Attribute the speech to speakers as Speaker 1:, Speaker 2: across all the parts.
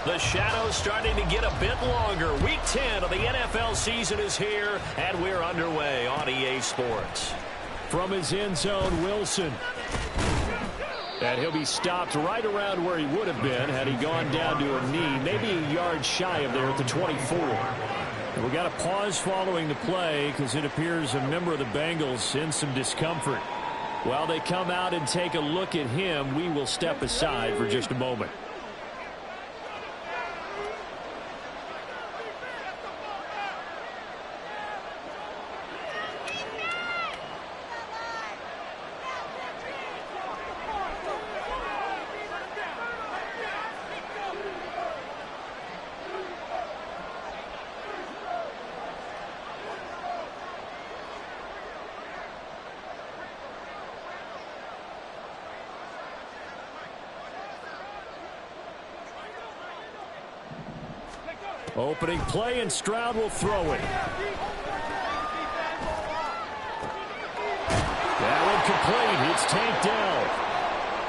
Speaker 1: The shadow's starting to get a bit longer. Week 10 of the NFL season is here, and we're underway on EA Sports.
Speaker 2: From his end zone, Wilson. And he'll be stopped right around where he would have been had he gone down to a knee, maybe a yard shy of there at the 24. And we got a pause following the play because it appears a member of the Bengals in some discomfort. While they come out and take a look at him, we will step aside for just a moment. Opening play, and Stroud will throw it. That one complete. It's tanked down.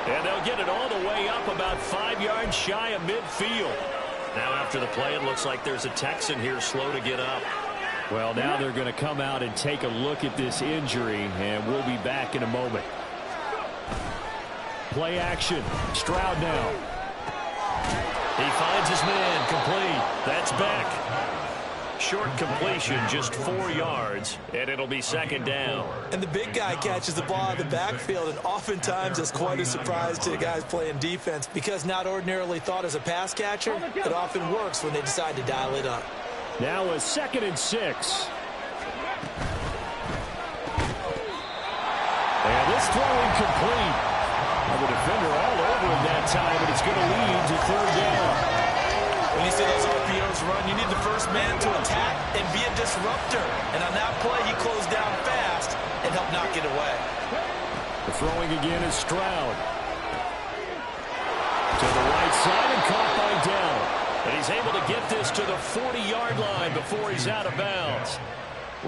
Speaker 2: And they'll get it all the way up about 5 yards shy of midfield.
Speaker 1: Now after the play, it looks like there's a Texan here slow to get up.
Speaker 2: Well, now they're going to come out and take a look at this injury, and we'll be back in a moment. Play action. Stroud now.
Speaker 1: He finds his man, complete. That's back. Short completion, just 4 yards, and it'll be second down.
Speaker 3: And the big guy catches the ball in the backfield, and oftentimes it's quite a surprise to the guys playing defense because not ordinarily thought as a pass catcher, it often works when they decide to dial it up.
Speaker 2: Now a 2nd and 6. And this throw incomplete. The defender all over him that time, but it's going to lead to 3rd down.
Speaker 3: When you see those RPOs run, you need the first man to attack and be a disruptor. And on that play, he closed down fast and helped knock it away.
Speaker 2: The throwing again is Stroud. To the right side and caught by Dell.
Speaker 1: And he's able to get this to the 40-yard line before he's out of bounds.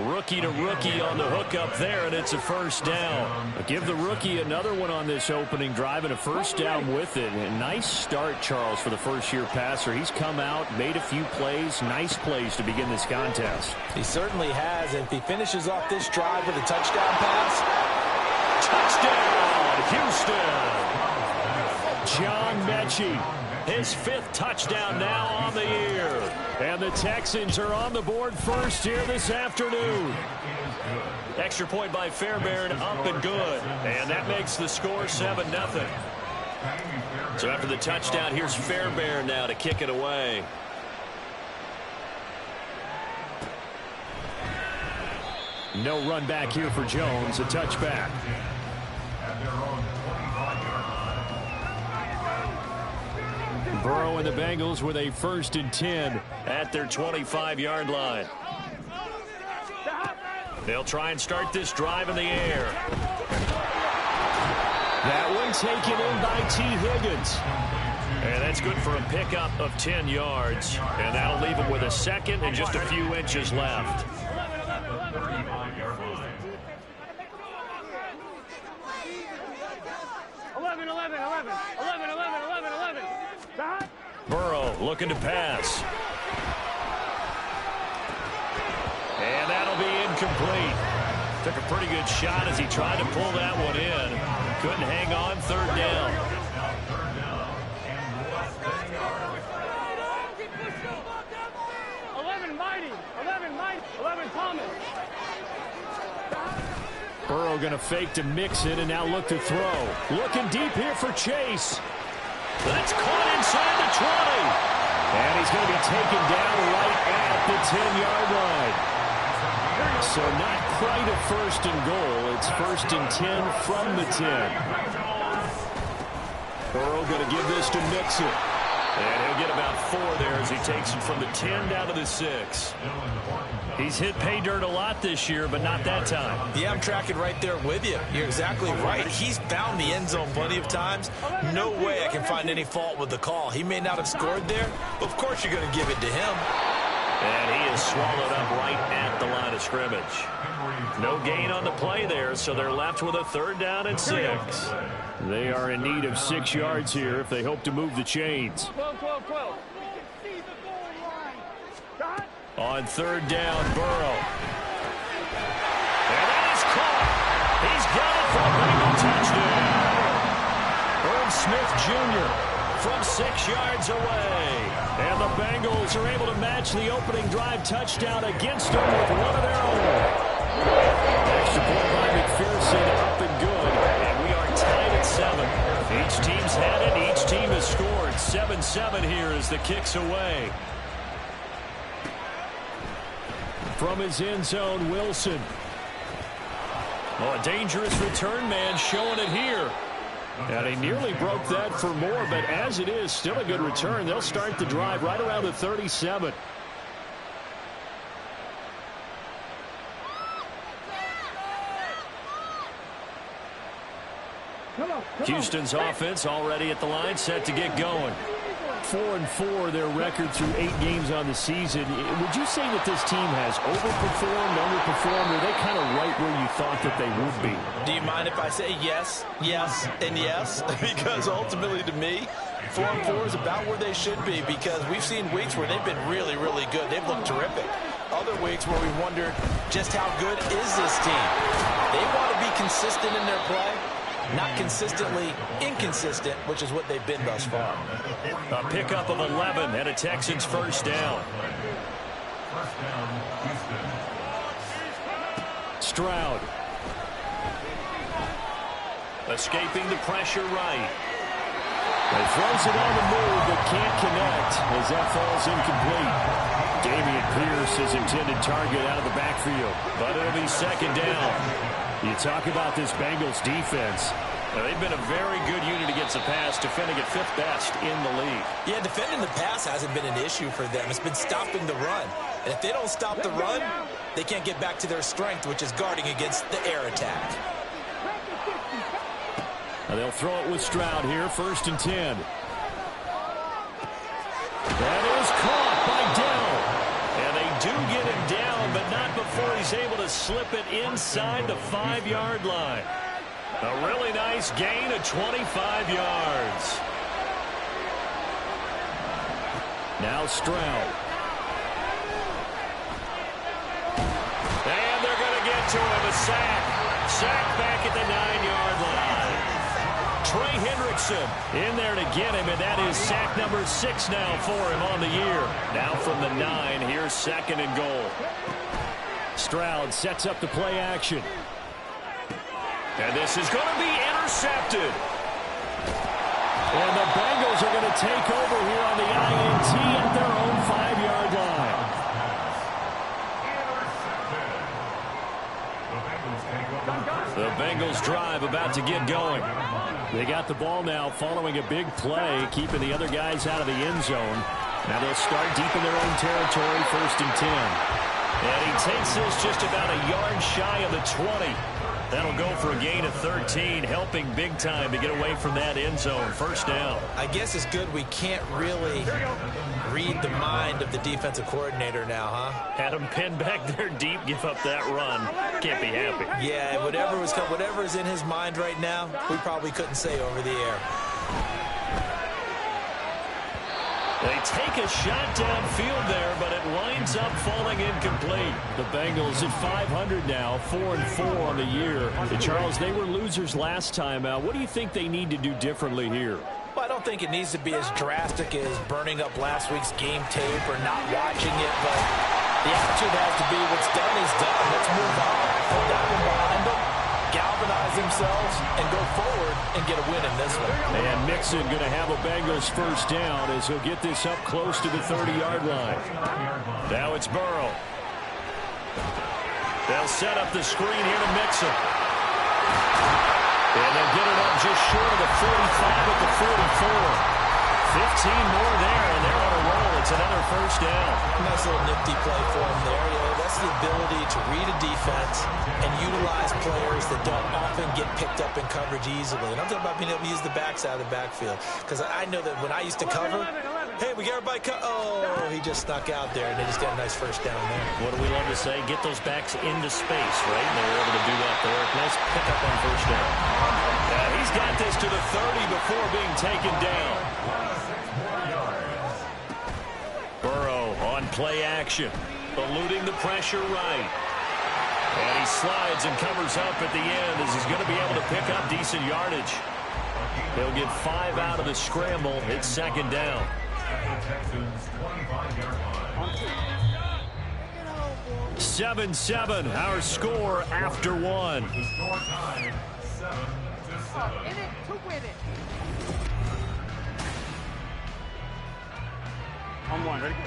Speaker 1: Rookie to rookie on the hook up there, and it's a 1st down.
Speaker 2: But give the rookie another one on this opening drive and a 1st down with it. A nice start, Charles, for the first-year passer. He's come out, made a few plays, nice plays to begin this contest.
Speaker 3: He certainly has. If he finishes off this drive with a touchdown pass.
Speaker 1: Touchdown, Houston!
Speaker 2: John Mechie.
Speaker 1: His 5th touchdown now on the year.
Speaker 2: And the Texans are on the board first here this afternoon.
Speaker 1: Extra point by Fairbairn, up and good. And that makes the score 7-0. So after the touchdown, here's Fairbairn now to kick it away.
Speaker 2: No run back here for Jones, a touchback. Burrow and the Bengals with a 1st and 10
Speaker 1: at their 25-yard line. They'll try and start this drive in the air.
Speaker 2: That one taken in by T. Higgins.
Speaker 1: And that's good for a pickup of 10 yards. And that'll leave him with a 2nd and just a few inches left. Burrow looking to pass. And that'll be incomplete. Took a pretty good shot as he tried to pull that one in. Couldn't hang on, 3rd down.
Speaker 2: Burrow going to fake to mix it and now look to throw. Looking deep here for Chase.
Speaker 1: That's caught inside the 20.
Speaker 2: And he's going to be taken down right at the 10-yard line. So not quite a 1st and goal. It's 1st and 10 from the 10. Burrow going to give this to Mixon.
Speaker 1: And he'll get about 4 there as he takes it from the 10 down to the 6. He's hit pay dirt a lot this year, but not that time.
Speaker 3: Yeah, I'm tracking right there with you. You're exactly right. He's found the end zone plenty of times. No way I can find any fault with the call. He may not have scored there, but of course you're going to give it to him.
Speaker 1: And he is swallowed up right at the line of scrimmage. No gain on the play there, so they're left with a 3rd down and 6.
Speaker 2: They are in need of 6 yards here if they hope to move the chains. On 3rd down, Burrow.
Speaker 1: And that is caught. He's got it for a Bengal touchdown.
Speaker 2: Irv Smith Jr. from 6 yards away. And the Bengals are able to match the opening drive touchdown against them with one of their own. Extra point by McPherson, up and good.
Speaker 1: And we are tied at 7. Each team's had it. Each team has scored. 7-7 here as the kick's away.
Speaker 2: From his end zone, Wilson.
Speaker 1: Oh, a dangerous return man showing it here.
Speaker 2: And he nearly broke that for more, but as it is, still a good return. They'll start the drive right around the 37.
Speaker 1: Houston's offense already at the line, set to get going.
Speaker 2: 4-4 their record through 8 games on the season. Would you say that this team has overperformed, underperformed, or are they kind of right where you thought that they would be?
Speaker 3: Do you mind if I say yes, yes, and yes? Because ultimately to me, 4-4 is about where they should be, because we've seen weeks where they've been really, really good. They've looked terrific. Other weeks where we wondered just how good is this team. They want to be consistent in their play. Not consistently inconsistent, which is what they've been thus far.
Speaker 1: A pickup of 11 and a Texans 1st down.
Speaker 2: Stroud.
Speaker 1: Escaping the pressure right.
Speaker 2: He throws it on the move, but can't connect as that falls incomplete. Dameon Pierce, his intended target, out of the backfield.
Speaker 1: But it'll be 2nd down.
Speaker 2: You talk about this Bengals defense.
Speaker 1: Now, they've been a very good unit against the pass, defending at 5th best in the league.
Speaker 3: Yeah, defending the pass hasn't been an issue for them. It's been stopping the run. And if they don't stop the run, they can't get back to their strength, which is guarding against the air attack.
Speaker 2: Now they'll throw it with Stroud here, 1st and 10. That is caught by Dell.
Speaker 1: And they do get him down, but not before he's able to slip it inside the 5-yard line. A really nice gain of 25 yards.
Speaker 2: Now Stroud.
Speaker 1: And they're going to get to him. A sack. Sack back at the 9-yard line. Trey Hendrickson in there to get him, and that is sack number 6 now for him on the year. Now from the 9, here's 2nd and goal.
Speaker 2: Stroud sets up the play action.
Speaker 1: And this is going to be intercepted.
Speaker 2: And the Bengals are going to take over here on the INT at their own 5-yard line.
Speaker 1: The Bengals drive about to get going.
Speaker 2: They got the ball now following a big play, keeping the other guys out of the end zone. Now they'll start deep in their own territory, 1st and 10.
Speaker 1: And he takes this just about a yard shy of the 20. That'll go for a gain of 13, helping big time to get away from that end zone. 1st down.
Speaker 3: I guess it's good we can't really read the mind of the defensive coordinator now, huh?
Speaker 1: Had him pinned back there deep, give up that run. Can't be happy.
Speaker 3: Yeah, whatever is in his mind right now, we probably couldn't say over the air.
Speaker 1: They take a shot downfield there, but it winds up falling incomplete.
Speaker 2: The Bengals at 500 now, 4-4 on the year. Charles, they were losers last time out. What do you think they need to do differently here?
Speaker 3: Well, I don't think it needs to be as drastic as burning up last week's game tape or not watching it, but the attitude has to be what's done is done. Let's move on. Put that one behind them, galvanize themselves, and go forward and get a win in this one.
Speaker 2: And Mixon going to have a Bengals 1st down as he'll get this up close to the 30-yard line.
Speaker 1: Now it's Burrow. They'll set up the screen here to Mixon. And they'll get it up just short of the 45 at the 44. 15 more there, and they're on a roll. It's another 1st down.
Speaker 3: Nice little nifty play for him there. You know, that's the ability to read a defense and utilize players that don't often get picked up in coverage easily. And I'm talking about being able to use the backside of the backfield. Because I know that when I used to cover, Hey, we got everybody cut. Oh, he just snuck out there, and they just got a nice first down there.
Speaker 1: What do we love to say? Get those backs into space, right? And they were able to do that there. Nice pickup on first down.
Speaker 2: He's got this to the 30 before being taken down.
Speaker 1: Burrow on play action, eluding the pressure right. And he slides and covers up at the end as he's going to be able to pick up decent yardage. He'll get 5 out of the scramble. It's second down. 7-7, our score after one.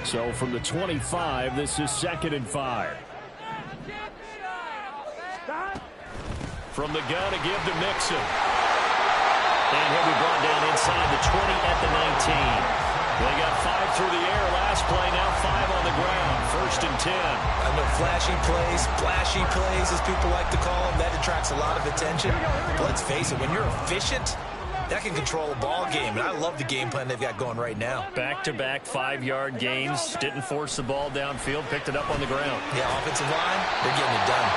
Speaker 1: So from the 25, this is 2nd and 5. From the gun to give to Mixon. And he'll be brought down inside the 20 at the 19. They got 5 through the air last play, now 5 on the ground. 1st and 10.
Speaker 3: I know flashy plays, as people like to call them, that attracts a lot of attention. But let's face it, when you're efficient, that can control a ball game. And I love the game plan they've got going right now.
Speaker 1: Back-to-back 5-yard gains. Didn't force the ball downfield. Picked it up on the ground.
Speaker 3: Yeah, offensive line, they're getting it done.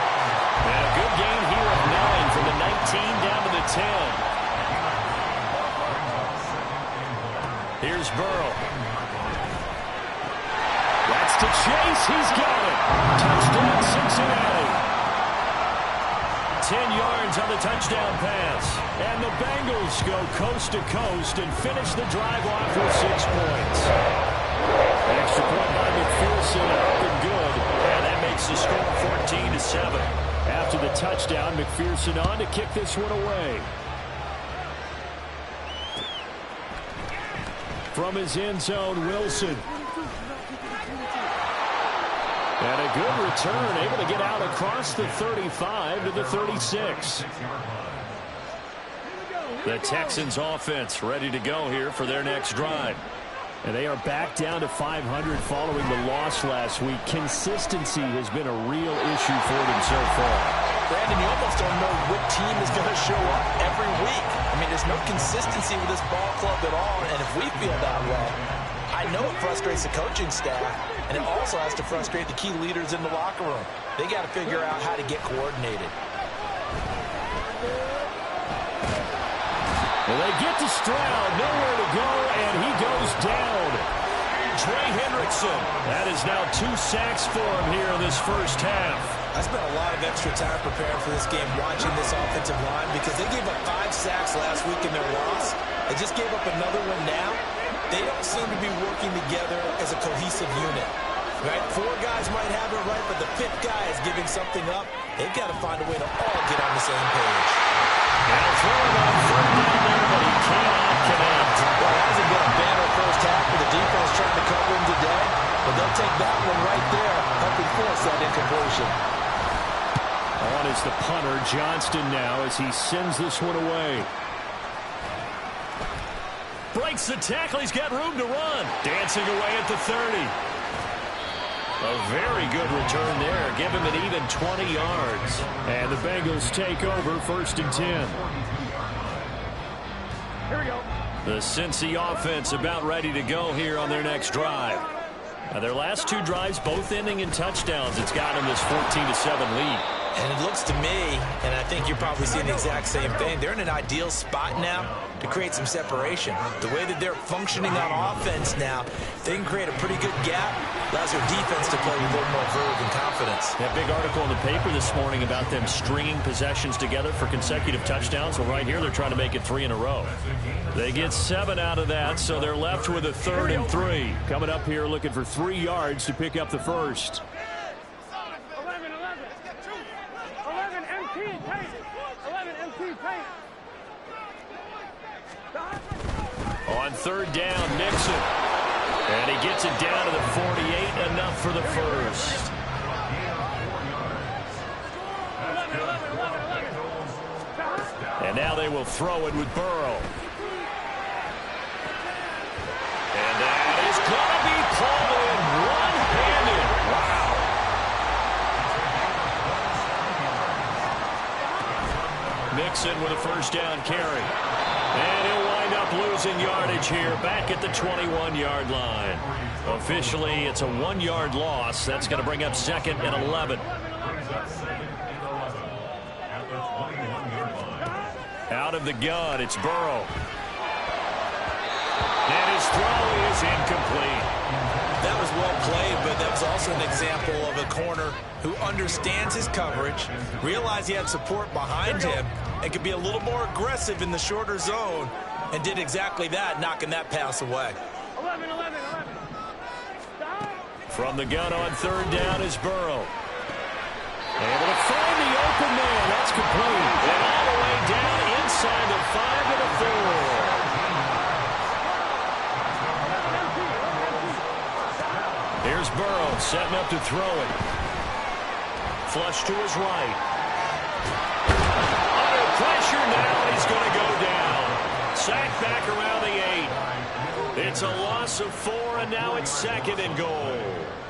Speaker 1: And a good gain here of 9 from the 19 down to the 10. Here's Burrow. That's to Chase. He's got it. Touchdown, Cincinnati. 10 yards on the touchdown pass. And the Bengals go coast to coast and finish the drive off with 6 points. Extra point by McPherson, up and good. And that makes the score 14-7. After the touchdown, McPherson on to kick this one away. From his end zone, Wilson. And a good return, able to get out across the 35 to the 36. The Texans offense ready to go here for their next drive. And they are back down to 500 following the loss last week. Consistency has been a real issue for them so far.
Speaker 3: Brandon, you almost don't know what team is going to show up every week. I mean, there's no consistency with this ball club at all, and if we feel that way, I know it frustrates the coaching staff, and it also has to frustrate the key leaders in the locker room. They got to figure out how to get coordinated.
Speaker 1: Well, they get to Stroud, nowhere to go, and he goes down. Trey Hendrickson. That is now 2 sacks for him here in this first half.
Speaker 3: I spent a lot of extra time preparing for this game, watching this offensive line, because they gave up 5 sacks last week in their loss. They just gave up another one now. They don't seem to be working together as a cohesive unit. Right? 4 guys might have it right, but the 5th guy is giving something up. They've got to find a way to all get on the same page.
Speaker 1: Now throwing on 3rd down there, but he cannot connect.
Speaker 3: Well, it hasn't been a banner first half for the defense trying to cover him today, but they'll take that one right there, helping force that incompletion.
Speaker 1: On is the punter, Johnston now, as he sends this one away. Breaks the tackle. He's got room to run. Dancing away at the 30. A very good return there. Give him an even 20 yards. And the Bengals take over 1st and 10. Here we go. The Cincy offense about ready to go here on their next drive. Now, their last 2 drives, both ending in touchdowns. It's got them this 14-7 lead.
Speaker 3: And it looks to me, and I think you're probably seeing the exact same thing, they're in an ideal spot now to create some separation. The way that they're functioning on offense now, they can create a pretty good gap. Allows their defense to play with a little more verve and confidence.
Speaker 1: That big article in the paper this morning about them stringing possessions together for consecutive touchdowns. Well, right here, they're trying to make it 3 in a row. They get 7 out of that, so they're left with a 3rd and 3. Coming up here looking for 3 yards to pick up the first.
Speaker 4: 11 MT paint.
Speaker 1: On 3rd down, Nixon. And he gets it down to the 48, enough for the first. And now they will throw it with Burrow. And that is going to be pulled in one-handed. Wow. Hendrickson with a first down carry. And he'll wind up losing yardage here back at the 21-yard line. Officially, it's a 1-yard loss. That's going to bring up 2nd and 11. Out of the gun, it's Burrow. And his throw is incomplete.
Speaker 3: That was well played, but that was also an example of a corner who understands his coverage, realized he had support behind him, and could be a little more aggressive in the shorter zone, and did exactly that, knocking that pass away.
Speaker 4: 11.
Speaker 1: From the gun on 3rd down is Burrow. Able to find the open man. That's complete. And all the way down inside the 5 to the 4. Here's Burrow setting up to throw it. Flush to his right. Under pressure now, he's going to go down. Sacked back around the 8. It's a loss of 4, and now it's 2nd and goal.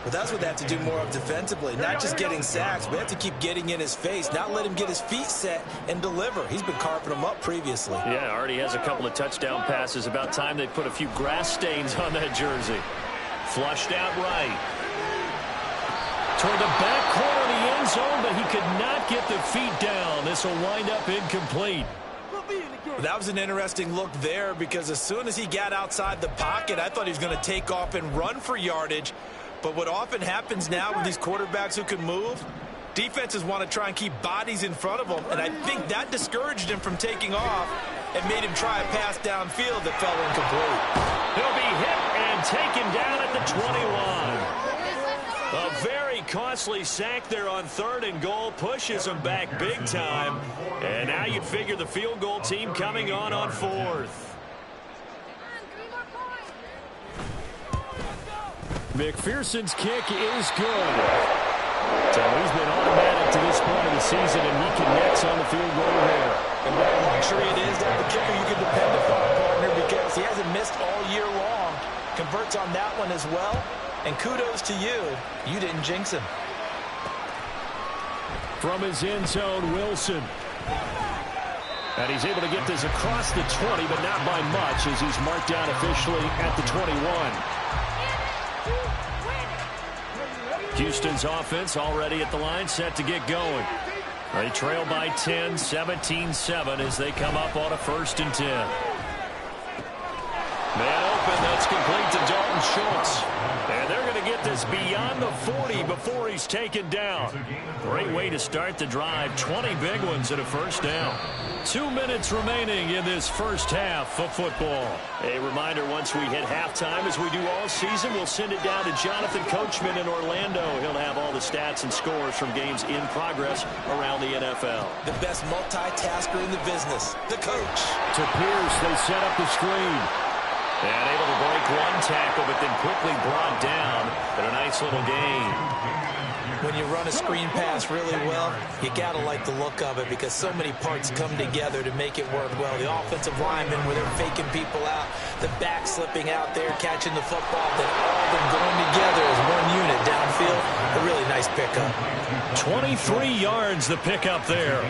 Speaker 3: But that's what they have to do more of defensively. Not just getting sacks, but they have to keep getting in his face, not let him get his feet set and deliver. He's been carving them up previously.
Speaker 1: Yeah, already has a couple of touchdown passes. About time they put a few grass stains on that jersey. Flushed out right. Toward the back corner of the end zone, but he could not get the feet down. This will wind up incomplete.
Speaker 3: That was an interesting look there because as soon as he got outside the pocket, I thought he was going to take off and run for yardage. But what often happens now with these quarterbacks who can move, defenses want to try and keep bodies in front of them, and I think that discouraged him from taking off and made him try a pass downfield that fell incomplete.
Speaker 1: He'll be hit and taken down at the 21. A very costly sack there on 3rd and goal, pushes him back big time. And now you'd figure the field goal team coming on 4th. McPherson's kick is good. So he's been automatic to this point of the season, and he connects on the field goal there.
Speaker 3: And what a luxury it is to have a kicker you can depend upon, partner, because he hasn't missed all year long. Converts on that one as well. And kudos to you. You didn't jinx him.
Speaker 1: From his end zone, Wilson. And he's able to get this across the 20, but not by much, as he's marked down officially at the 21. Houston's offense already at the line, set to get going. They trail by 10, 17-7 as they come up on a 1st and 10. Man open, that's complete to Dalton Schultz. And they're going to get this beyond the 40 before he's taken down. Great way to start the drive. 20 big ones and a 1st down. 2 minutes remaining in this first half of football. A reminder, once we hit halftime, as we do all season, we'll send it down to Jonathan Coachman in Orlando. He'll have all the stats and scores from games in progress around the NFL.
Speaker 3: The best multitasker in the business, the coach.
Speaker 1: To Pierce, they set up the screen. And able to break one tackle, but then quickly brought down. But a nice little gain.
Speaker 3: When you run a screen pass really well, you got to like the look of it because so many parts come together to make it work well. The offensive linemen, where they're faking people out, the back slipping out there, catching the football, then all of them going together as one unit downfield. A really nice pickup. 23 yards the pickup there.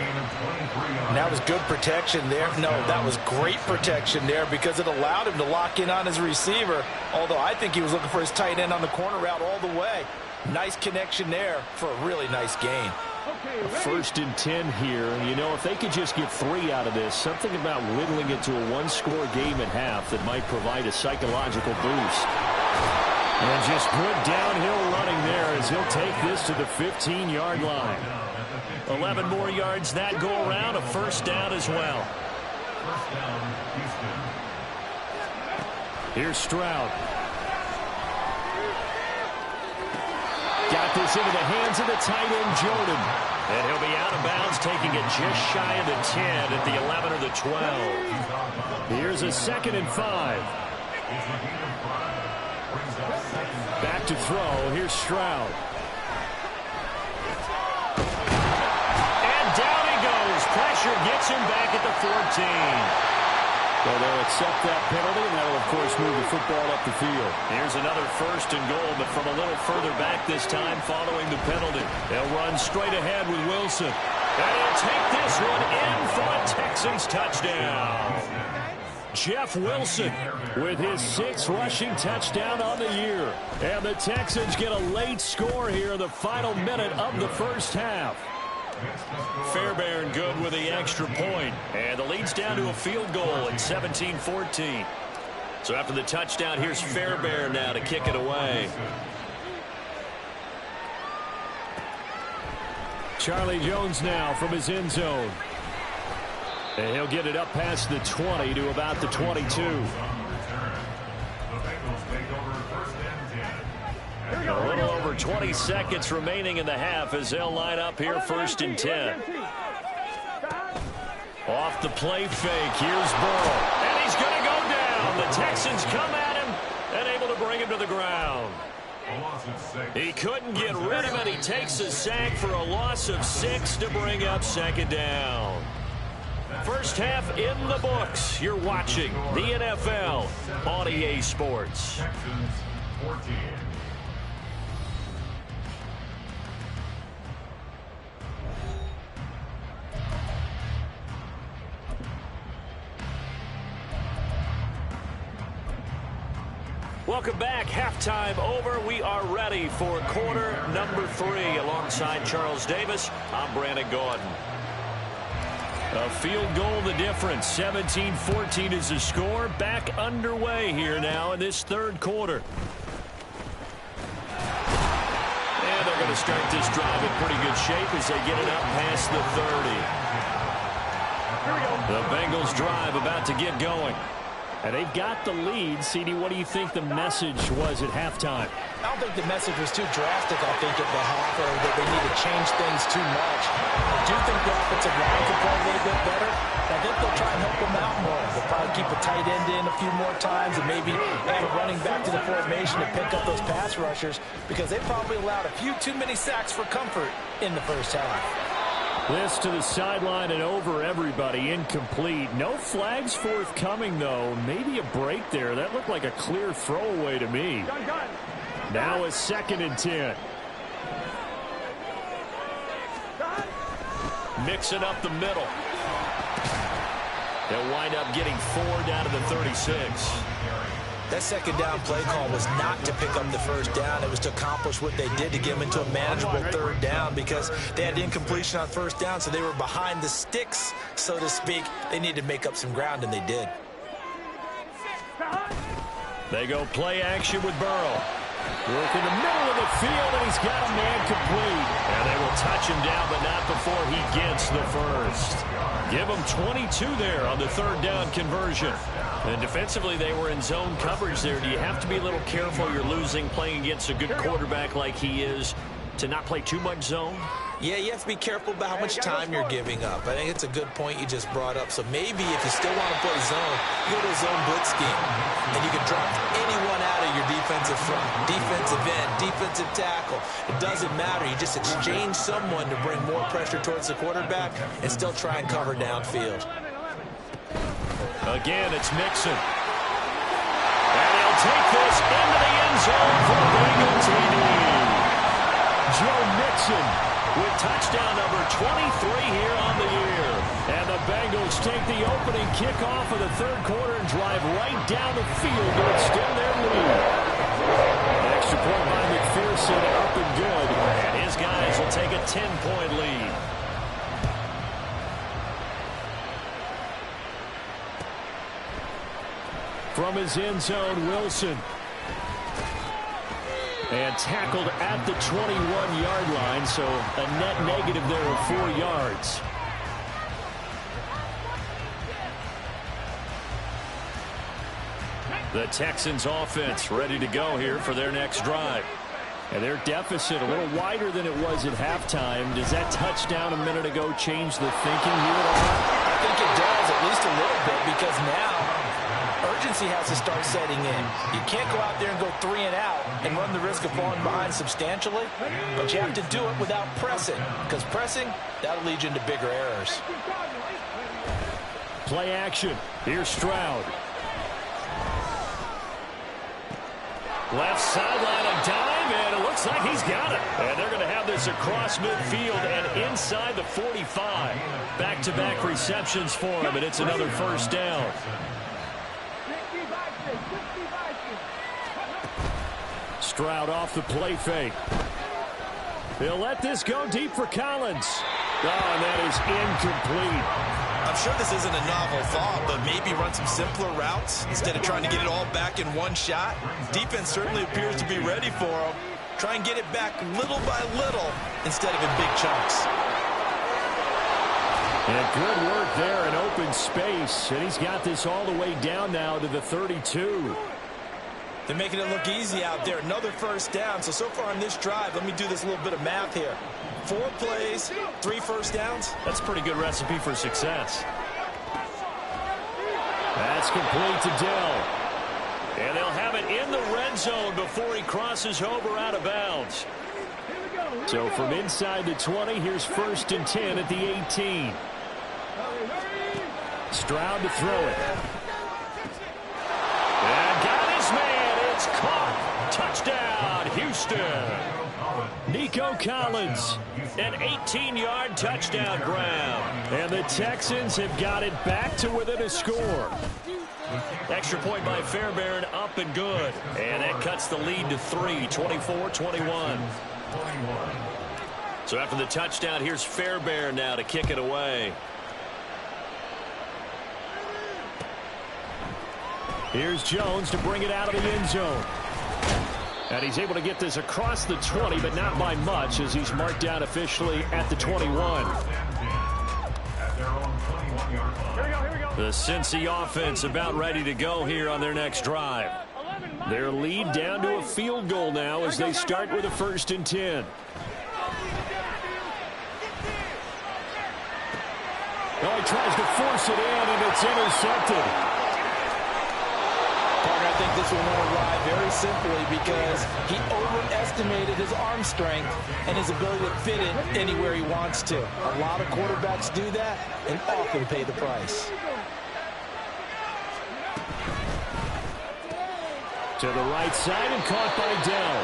Speaker 3: And that was good protection there. No, that was great protection there because it allowed him to lock in on his receiver, although I think he was looking for his tight end on the corner route all the way. Nice connection there for a really nice gain.
Speaker 1: A 1st and 10 here. And, you know, if they could just get 3 out of this, something about whittling it to a 1-score game at half that might provide a psychological boost. And just good downhill running there as he'll take this to the 15-yard line. 11 more yards that go around, a 1st down as well. Here's Stroud. Got this into the hands of the tight end, Jordan. And he'll be out of bounds, taking it just shy of the 10 at the 11 or the 12. Here's a 2nd and 5. Back to throw. Here's Stroud. And down he goes. Pressure gets him back at the 14. So they'll accept that penalty, and that will, of course, move the football up the field. Here's another 1st and goal, but from a little further back this time following the penalty. They'll run straight ahead with Wilson. And he'll take this one in for a Texans touchdown. Jeff Wilson with his 6th rushing touchdown on the year. And the Texans get a late score here in the final minute of the first half. Fairbairn good with the extra point. And the lead's down to a field goal at 17-14. So after the touchdown, here's Fairbairn now to kick it away. Charlie Jones now from his end zone. And he'll get it up past the 20 to about the 22. A little over 20 seconds remaining in the half as they'll line up here 1st and 10. Off the play fake. Here's Burrow. And he's going to go down. The Texans come at him and able to bring him to the ground. He couldn't get rid of it. He takes a sack for a loss of 6 to bring up 2nd down. First half in the books. You're watching the NFL on EA Sports. Welcome back. Halftime over. We are ready for quarter number 3. Alongside Charles Davis, I'm Brandon Gordon. A field goal the difference. 17-14 is the score. Back underway here now in this 3rd quarter. And they're going to start this drive in pretty good shape as they get it up past the 30. The Bengals drive about to get going. And they've got the lead. CD, what do you think the message was at halftime?
Speaker 3: I don't think the message was too drastic, I think, at the half, or that they need to change things too much. I do think the offensive line could play a little bit better. I think they'll try and help them out more. They'll probably keep a tight end in a few more times and maybe add a running back to the formation to pick up those pass rushers because they probably allowed a few too many sacks for comfort in the first half.
Speaker 1: This to the sideline and over everybody. Incomplete. No flags forthcoming, though. Maybe a break there. That looked like a clear throwaway to me. Now a 2nd and 10. Mixing up the middle. They'll wind up getting 4 down to the 36.
Speaker 3: That 2nd down play call was not to pick up the 1st down. It was to accomplish what they did to get them into a manageable 3rd down because they had incompletion on 1st down, so they were behind the sticks, so to speak. They needed to make up some ground, and they did.
Speaker 1: They go play action with Burrow. Work in the middle of the field, and he's got a man complete. And they will touch him down, but not before he gets the 1st. Give him 22 there on the 3rd down conversion. And defensively, they were in zone coverage there. Do you have to be a little careful? You're losing playing against a good quarterback like he is to not play too much zone?
Speaker 3: Yeah, you have to be careful about how much time you're giving up. I think it's a good point you just brought up. So maybe if you still want to play zone, you go to a zone blitz scheme. And you can drop anyone out of your defensive front, defensive end, defensive tackle. It doesn't matter. You just exchange someone to bring more pressure towards the quarterback and still try and cover downfield.
Speaker 1: Again, it's Mixon. And he'll take this into the end zone for Bengal TD. Joe Mixon with touchdown number 23 here on the year. And the Bengals take the opening kickoff of the 3rd quarter and drive right down the field to extend their lead. Extra point by McPherson, up and good. And his guys will take a 10-point lead. From his end zone, Wilson. And tackled at the 21-yard line, so a net negative there of 4 yards. The Texans offense ready to go here for their next drive. And their deficit a little wider than it was at halftime. Does that touchdown a minute ago change the thinking here at all?
Speaker 3: I think it does, at least a little bit, because now urgency has to start setting in. You can't go out there and go 3 and out and run the risk of falling behind substantially, but you have to do it without pressing, because pressing, that'll lead you into bigger errors.
Speaker 1: Play action. Here's Stroud. Left sideline, a dime. and it looks like he's got it. And they're going to have this across midfield and inside the 45. Back-to-back receptions for him, and it's another first down. Stroud off the play fake. They'll let this go deep for Collins. Oh, and that is incomplete.
Speaker 3: I'm sure this isn't a novel thought, but maybe run some simpler routes instead of trying to get it all back in one shot. Defense certainly appears to be ready for him. Try and get it back little by little instead of in big chunks.
Speaker 1: And good work there in open space. And he's got this all the way down now to the 32.
Speaker 3: They're making it look easy out there. Another first down. So far on this drive, let me do this little bit of math here. 4 plays, 3 first downs.
Speaker 1: That's a pretty good recipe for success. That's complete to Dell. And they'll have it in the red zone before he crosses over out of bounds. So from inside the 20, here's 1st and 10 at the 18. Stroud to throw it. And got his man. It's caught. Touchdown, Houston. Nico Collins, an 18-yard touchdown grab. And the Texans have got it back to within a score. Extra point by Fairbairn, up and good. And that cuts the lead to 3, 24-21. So after the touchdown, here's Fairbairn now to kick it away. Here's Jones to bring it out of the end zone. And he's able to get this across the 20, but not by much, as he's marked down officially at the 21. The Cincy offense about ready to go here on their next drive. Their lead down to a field goal now as they start with a 1st and 10. Oh, he tries to force it in, and it's intercepted.
Speaker 3: I think this will win a ride very simply because he overestimated his arm strength and his ability to fit it anywhere he wants to. A lot of quarterbacks do that and often pay the price.
Speaker 1: To the right side and caught by Dell.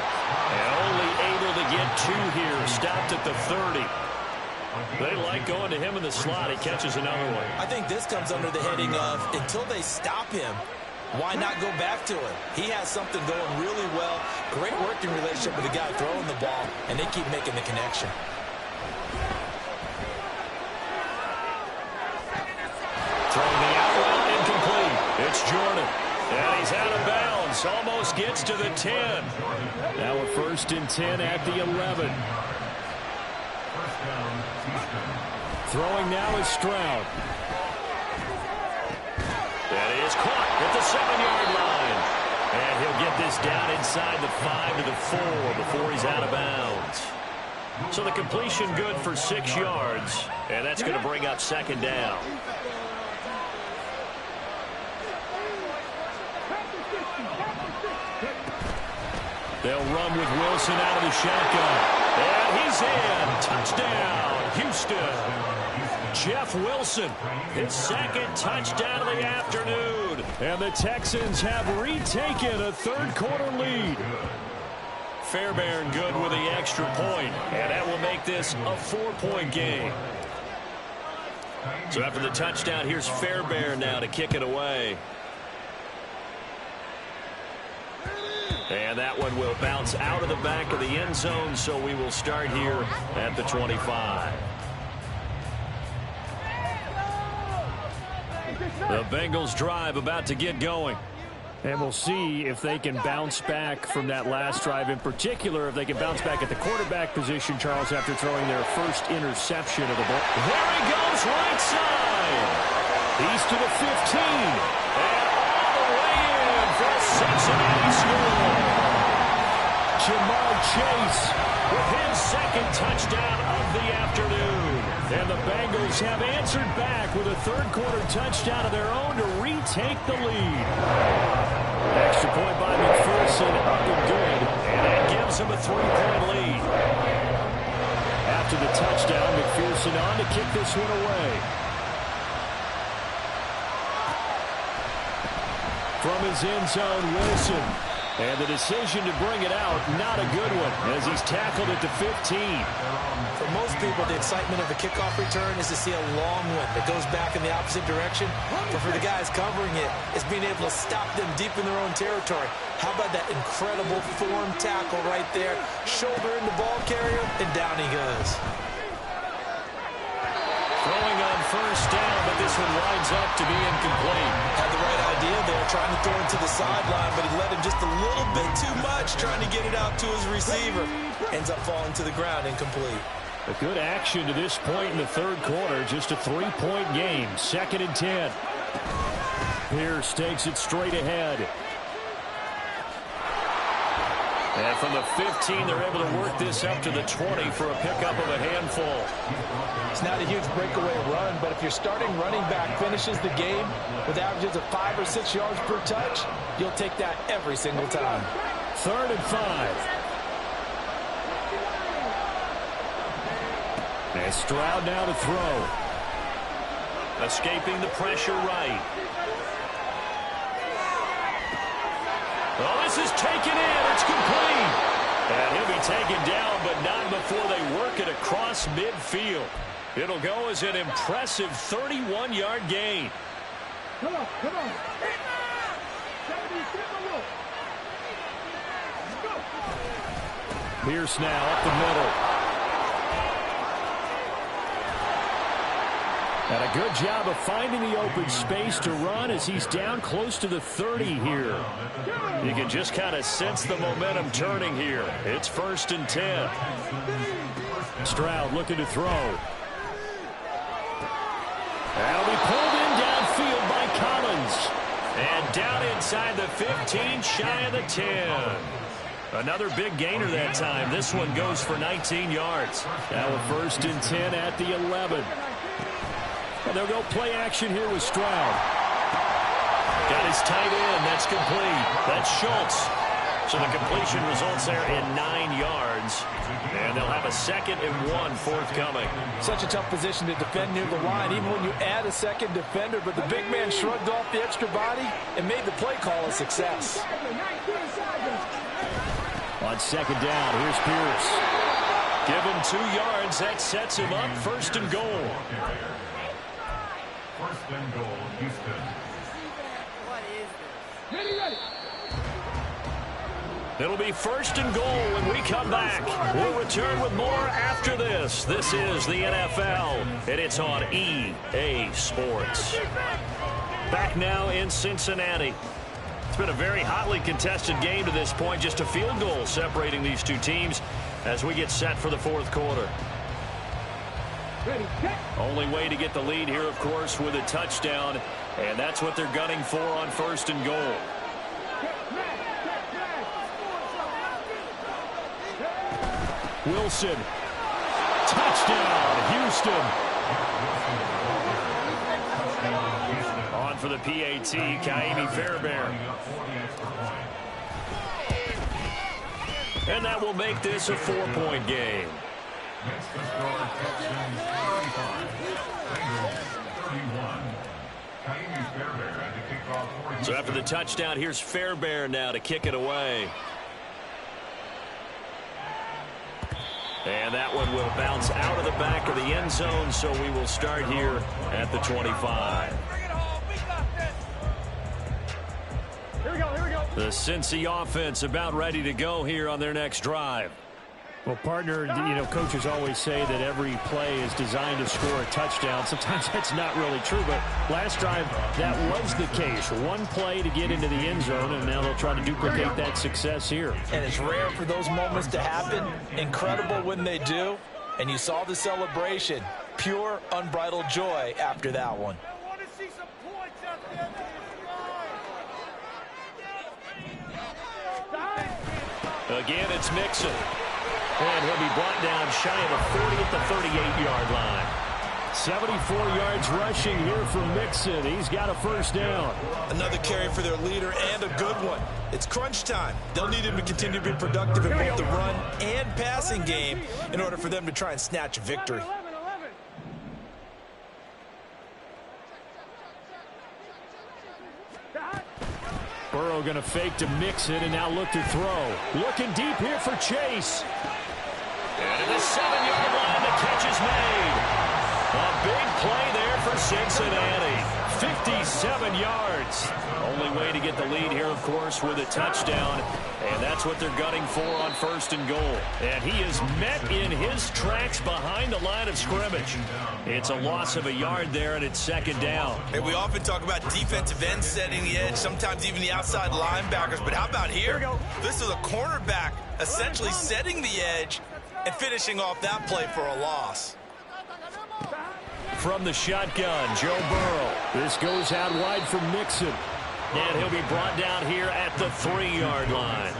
Speaker 1: And only able to get 2 here. Stopped at the 30. They like going to him in the slot. He catches another one.
Speaker 3: I think this comes under the heading of until they stop him, why not go back to it? He has something going really well. Great working relationship with the guy throwing the ball, and they keep making the connection.
Speaker 1: Throwing the out route incomplete. It's Jordan. And he's out of bounds. Almost gets to the 10. Now a 1st and 10 at the 11. Throwing now is Stroud. That is caught at the 7-yard line. And he'll get this down inside the 5 to the 4 before he's out of bounds. So the completion good for 6 yards. And that's going to bring up 2nd down. They'll run with Wilson out of the shotgun. And he's in. Touchdown, Houston. Jeff Wilson, his 2nd touchdown of the afternoon. And the Texans have retaken a 3rd-quarter lead. Fairbairn good with the extra point, and that will make this a 4-point game. So after the touchdown, here's Fairbairn now to kick it away. And that one will bounce out of the back of the end zone, so we will start here at the 25. The Bengals drive about to get going. And we'll see if they can bounce back from that last drive. In particular, if they can bounce back at the quarterback position, Charles, after throwing their first interception of the ball. There he goes, right side. He's to the 15. And all the way in for a Cincinnati score. Jamar Chase with his 2nd touchdown of the afternoon. And the Bengals have answered back with a 3rd-quarter touchdown of their own to retake the lead. Extra point by McPherson, up and good. And that gives them a 3-point lead. After the touchdown, McPherson on to kick this one away. From his end zone, Wilson.
Speaker 2: And the decision to bring it out, not a good one, as he's tackled it to 15.
Speaker 3: For most people, the excitement of the kickoff return is to see a long one that goes back in the opposite direction. But for the guys covering it, it's being able to stop them deep in their own territory. How about that incredible form tackle right there? Shoulder in the ball carrier, and down he goes.
Speaker 2: Throwing on first down, but this one winds up to be incomplete.
Speaker 3: Had the right idea there, trying to throw it to the sideline, but he let him just a little bit too much, trying to get it out to his receiver. Ends up falling to the ground, incomplete.
Speaker 2: A good action to this point in the third quarter. Just a 3-point game. 2nd and 10. Pierce takes it straight ahead. And from the 15, they're able to work this up to the 20 for a pickup of a handful.
Speaker 3: It's not a huge breakaway run, but if your starting running back finishes the game with averages of 5 or 6 yards per touch, you'll take that every single time.
Speaker 2: 3rd and 5. And Stroud now to throw. Escaping the pressure right. Oh, this is taken in. It's complete. And he'll be taken down, but not before they work it across midfield. It'll go as an impressive 31-yard gain.
Speaker 4: Come on, come on.
Speaker 2: Pierce now up the middle. And a good job of finding the open space to run as he's down close to the 30 here. You can just kind of sense the momentum turning here. It's 1st and 10. Stroud looking to throw. That'll be pulled in downfield by Collins. And down inside the 15, shy of the 10. Another big gainer that time. This one goes for 19 yards. Now a 1st and 10 at the 11. And they'll go play action here with Stroud. Got his tight end. That's complete. That's Schultz. So the completion results there in 9 yards. And they'll have a 2nd and 1 forthcoming.
Speaker 3: Such a tough position to defend near the line, even when you add a second defender. But the big man shrugged off the extra body and made the play call a success.
Speaker 2: On 2nd down, here's Pierce. Give him 2 yards. That sets him up 1st and goal.
Speaker 5: 1st and goal, Houston.
Speaker 2: It'll be 1st and goal when we come back. We'll return with more after this. This is the NFL, and it's on EA Sports. Back now in Cincinnati. It's been a very hotly contested game to this point. Just a field goal separating these two teams as we get set for the 4th quarter. Only way to get the lead here, of course, with a touchdown, and that's what they're gunning for on 1st and goal. Wilson. Touchdown, Houston. On for the PAT, Kaimi Fairbairn. And that will make this a 4-point game. So after the touchdown, here's Fairbairn now to kick it away. And that one will bounce out of the back of the end zone, so we will start here at the 25.
Speaker 4: Here we go, here we go.
Speaker 2: The Cincy offense about ready to go here on their next drive. Well, partner, you know, coaches always say that every play is designed to score a touchdown. Sometimes that's not really true, but last drive, that was the case. One play to get into the end zone, and now they'll try to duplicate that success here.
Speaker 3: And it's rare for those moments to happen. Incredible when they do. And you saw the celebration. Pure, unbridled joy after that one.
Speaker 4: I want to see some points out there.
Speaker 2: Again, it's Mixon. And he'll be brought down shy of the 40 at the 38-yard line. 74 yards rushing here from Mixon. He's got a 1st down.
Speaker 3: Another carry for their leader and a good one. It's crunch time. They'll need him to continue to be productive in both the run and passing game in order for them to try and snatch a victory.
Speaker 4: 11.
Speaker 2: Burrow going to fake to mix it and now look to throw. Looking deep here for Chase.
Speaker 1: And at the 7-yard line, the catch is made. A big play there for Cincinnati. 57 yards. Only way to get the lead here, of course, with a touchdown. And that's what they're gunning for on 1st and goal. And he is met in his tracks behind the line of scrimmage. It's a loss of a yard there, and it's 2nd down.
Speaker 3: And we often talk about defensive ends setting the edge, sometimes even the outside linebackers. But how about here? This is a cornerback essentially setting the edge and finishing off that play for a loss.
Speaker 2: From the shotgun, Joe Burrow. This goes out wide for Mixon.
Speaker 1: And he'll be brought down here at the 3-yard line.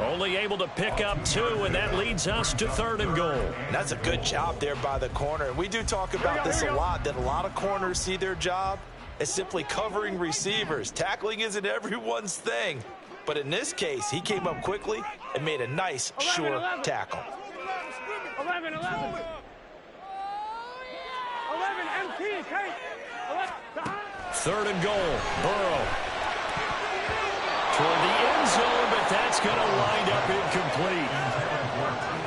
Speaker 1: Only able to pick up 2, and that leads us to 3rd and goal.
Speaker 3: That's a good job there by the corner. And we do talk about this a lot, that a lot of corners see their job as simply covering receivers. Tackling isn't everyone's thing. But in this case, he came up quickly and made a nice, sure tackle.
Speaker 4: 11. 11 MT, Kate.
Speaker 1: 3rd and goal. Burrow. Toward the end zone, but that's going to wind up incomplete.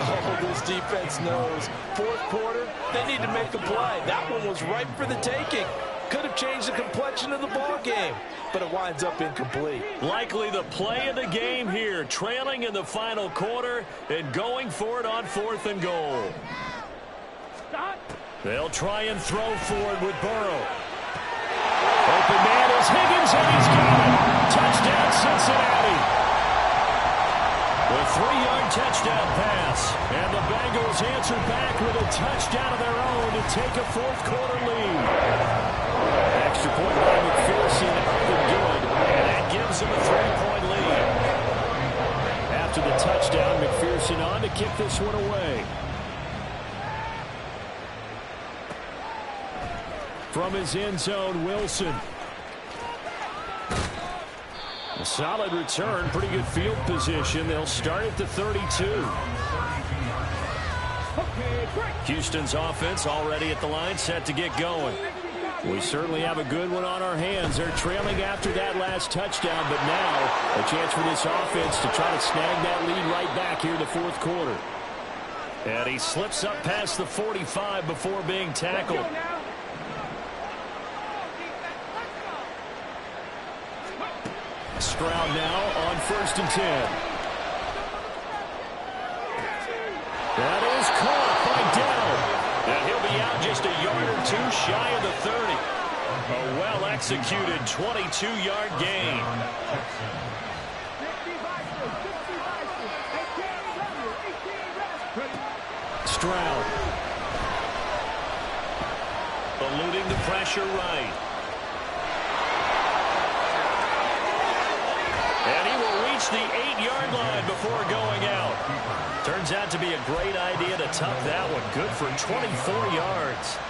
Speaker 3: Oh, this defense knows. 4th quarter, they need to make a play. That one was ripe for the taking. Could have changed the complexion of the ball game, but it winds up incomplete.
Speaker 1: Likely the play of the game here, trailing in the final quarter and going for it on 4th and goal. They'll try and throw forward with Burrow. Open man is Higgins, and he's got it. Touchdown, Cincinnati. The 3-yard touchdown pass. And the Bengals answer back with a touchdown of their own to take a 4th quarter lead. Extra point by McPherson, up and good. And that gives them a 3-point lead. After the touchdown, McPherson on to kick this one away. From his end zone, Wilson. A solid return, pretty good field position. They'll start at the 32. Houston's offense already at the line, set to get going. We certainly have a good one on our hands. They're trailing after that last touchdown, but now a chance for this offense to try to snag that lead right back here in the 4th quarter. And he slips up past the 45 before being tackled. Stroud now on 1st and 10. That is caught by Dell. And he'll be out just a yard or 2 shy of the 30. A well-executed 22-yard gain. Stroud. Eluding the pressure right. And he will reach the 8-yard line before going out. Turns out to be a great idea to tuck that one. Good for 24 yards.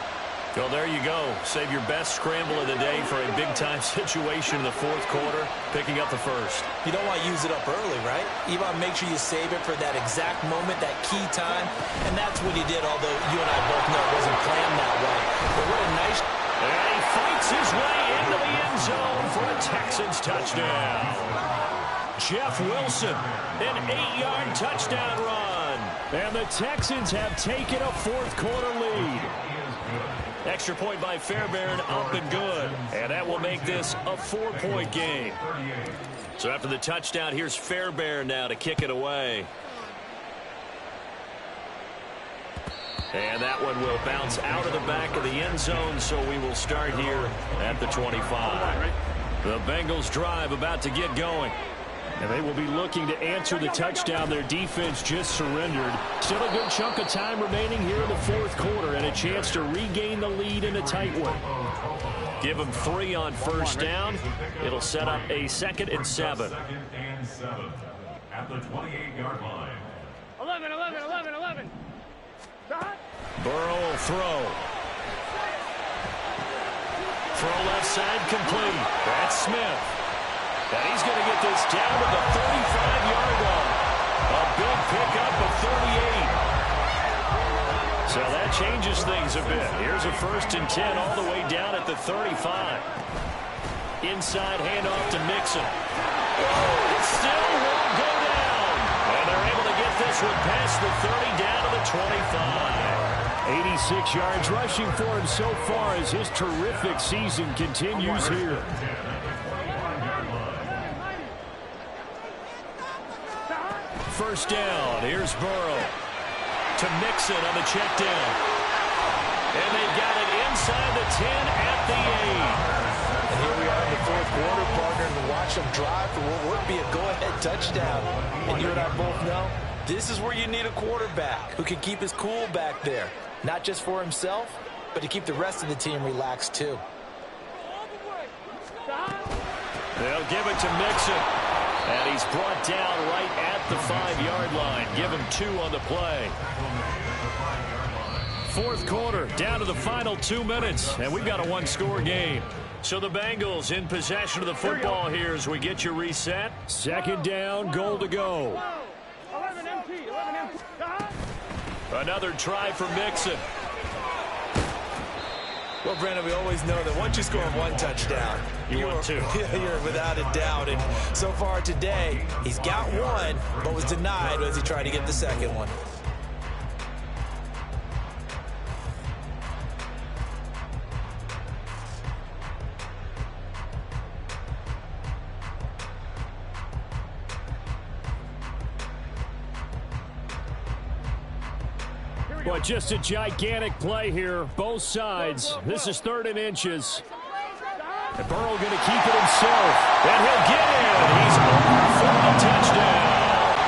Speaker 1: Well, there you go. Save your best scramble of the day for a big-time situation in the 4th quarter, picking up the 1st.
Speaker 3: You don't want to use it up early, right? You want to make sure you save it for that exact moment, that key time. And that's what he did, although you and I both know it wasn't planned that way. But what a nice...
Speaker 1: And he fights his way into the end zone for a Texans touchdown. Jeff Wilson, an 8-yard touchdown run.
Speaker 2: And the Texans have taken a 4th quarter lead.
Speaker 1: Extra point by Fairbairn, up and good. And that will make this a 4-point game. So after the touchdown, here's Fairbairn now to kick it away. And that one will bounce out of the back of the end zone, so we will start here at the 25. The Bengals drive about to get going.
Speaker 2: And they will be looking to answer the touchdown their defense just surrendered. Still a good chunk of time remaining here in the 4th quarter and a chance to regain the lead in a tight one.
Speaker 1: Give them 3 on 1st down. It'll set up a 2nd and 7.
Speaker 5: 2nd and 7 at the 28-yard line.
Speaker 4: 11.
Speaker 1: Burrow will throw. Throw left side complete. That's Smith. And he's going to get this down to the 35-yard line. A big pickup of 38. So that changes things a bit. Here's a 1st and 10 all the way down at the 35. Inside handoff to Mixon. It still won't go down. And they're able to get this one past the 30 down to the 25.
Speaker 2: 86 yards rushing for him so far as his terrific season continues here.
Speaker 1: First down. Here's Burrow to Mixon on the check down. And they've got it inside the 10 at the 8.
Speaker 3: And here we are in the fourth quarter, partner, and watch them drive for what would be a go-ahead touchdown. And you and I both know this is where you need a quarterback who can keep his cool back there. Not just for himself, but to keep the rest of the team relaxed too.
Speaker 1: They'll give it to Mixon. And he's brought down right at the 5-yard line. Give him 2 on the play. Fourth quarter, down to the final 2 minutes, and we've got a one-score game. So the Bengals in possession of the football here as we get you reset.
Speaker 2: Second down, goal to go.
Speaker 4: 11 MT, 11 MT.
Speaker 1: Another try for Mixon.
Speaker 3: Well, Brandon, we always know that once you score one touchdown,
Speaker 1: You want two.
Speaker 3: You're without a doubt. And so far today, he's got one, but was denied as he tried to get the second one.
Speaker 2: But just a gigantic play here, both sides. This is 3rd and inches. And Burrow going to keep it himself.
Speaker 1: And he'll get in. He's over for the touchdown.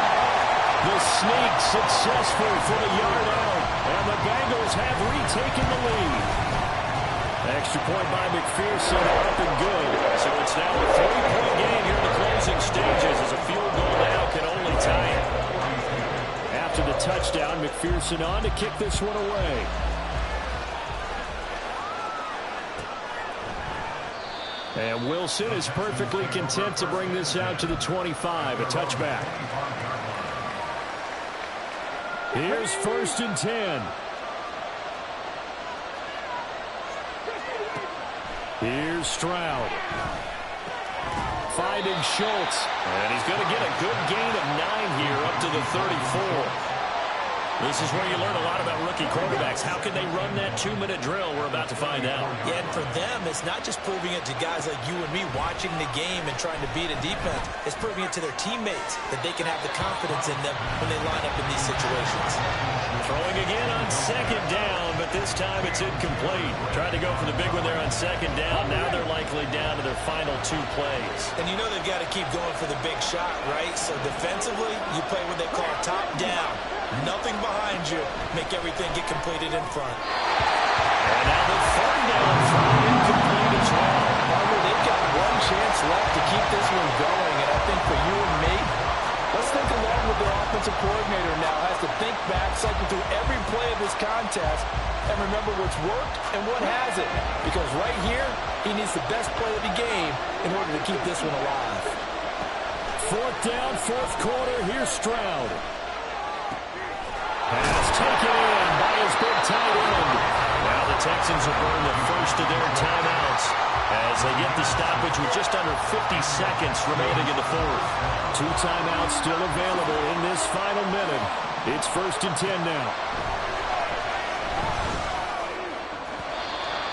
Speaker 2: The sneak successful for the yard out. And the Bengals have retaken the lead. Extra point by McPherson, up and good.
Speaker 1: So it's now a 3-point game here in the closing stages as a field goal now can only tie it.
Speaker 2: After the touchdown, McPherson on to kick this one away. And Wilson is perfectly content to bring this out to the 25, a touchback. Here's 1st and 10. Here's Stroud. Finding Schultz.
Speaker 1: And he's going to get a good gain of 9 here up to the 34. This is where you learn a lot about rookie quarterbacks. How can they run that 2-minute drill? We're about to find out.
Speaker 3: Yeah, and for them, it's not just proving it to guys like you and me watching the game and trying to beat a defense. It's proving it to their teammates that they can have the confidence in them when they line up in these situations.
Speaker 1: Throwing again on 2nd down, but this time it's incomplete. Tried to go for the big one there on 2nd down. Now they're likely down to their final 2 plays.
Speaker 3: And you know they've got to keep going for the big shot, right? So defensively, you play what they call top down. Nothing behind you. Make everything get completed in front.
Speaker 1: And now the 3rd down throw incomplete as well.
Speaker 3: However, they've got one chance left to keep this one going. And I think for you and me, let's think along with their offensive coordinator now. Has to think back, cycle through every play of this contest, and remember what's worked and what hasn't. Because right here, he needs the best play of the game in order to keep this one alive.
Speaker 2: 4th down, 4th quarter. Here's Stroud. Pass taken in by his big tight end.
Speaker 1: Now the Texans will burn the first of their timeouts as they get the stoppage with just under 50 seconds remaining in the 4th.
Speaker 2: 2 timeouts still available in this final minute. It's 1st and 10 now.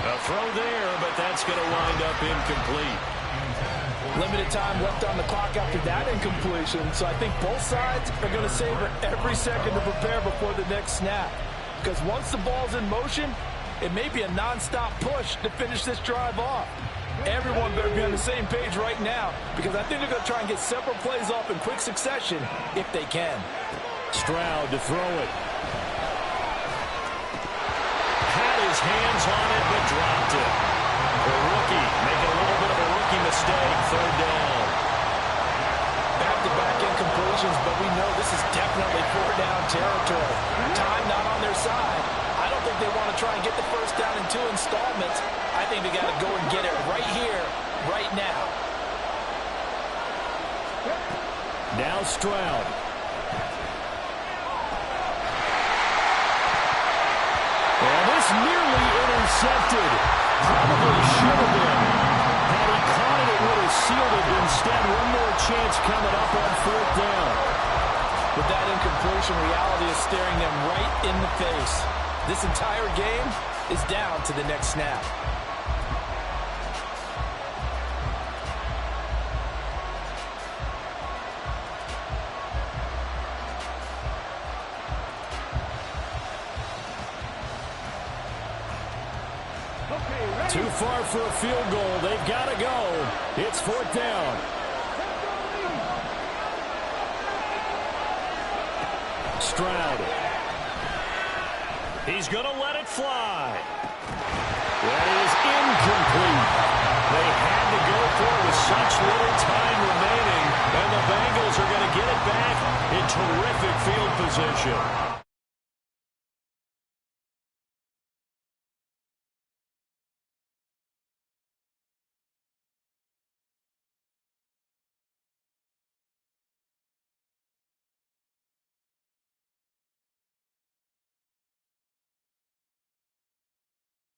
Speaker 1: A throw there, but that's going to wind up incomplete.
Speaker 3: Limited time left on the clock after that incompletion, so I think both sides are going to savor every second to prepare before the next snap. Because once the ball's in motion, it may be a non-stop push to finish this drive off. Everyone better be on the same page right now, because I think they're going to try and get several plays off in quick succession if they can.
Speaker 2: Stroud to throw it.
Speaker 1: Had his hands on it, but dropped it. The rookie making a little bit of a rookie mistake. 3rd down.
Speaker 3: Back-to-back incompletions, but we know this is definitely 4-down territory. Time not on their side. I don't think they want to try and get the first down in 2 installments. I think they got to go and get it right here, right now.
Speaker 2: Now Stroud. And this nearly intercepted. Probably should have been. Had he caught it, it would have sealed it. Instead, one more chance coming up on 4th down.
Speaker 3: With that incompletion, reality is staring them right in the face. This entire game is down to the next snap.
Speaker 2: Too far for a field goal. They've got to go. It's 4th down. Stroud.
Speaker 1: He's going to let it fly.
Speaker 2: That is incomplete.
Speaker 1: They had to go for it with such little time remaining, and the Bengals are going to get it back in terrific field position.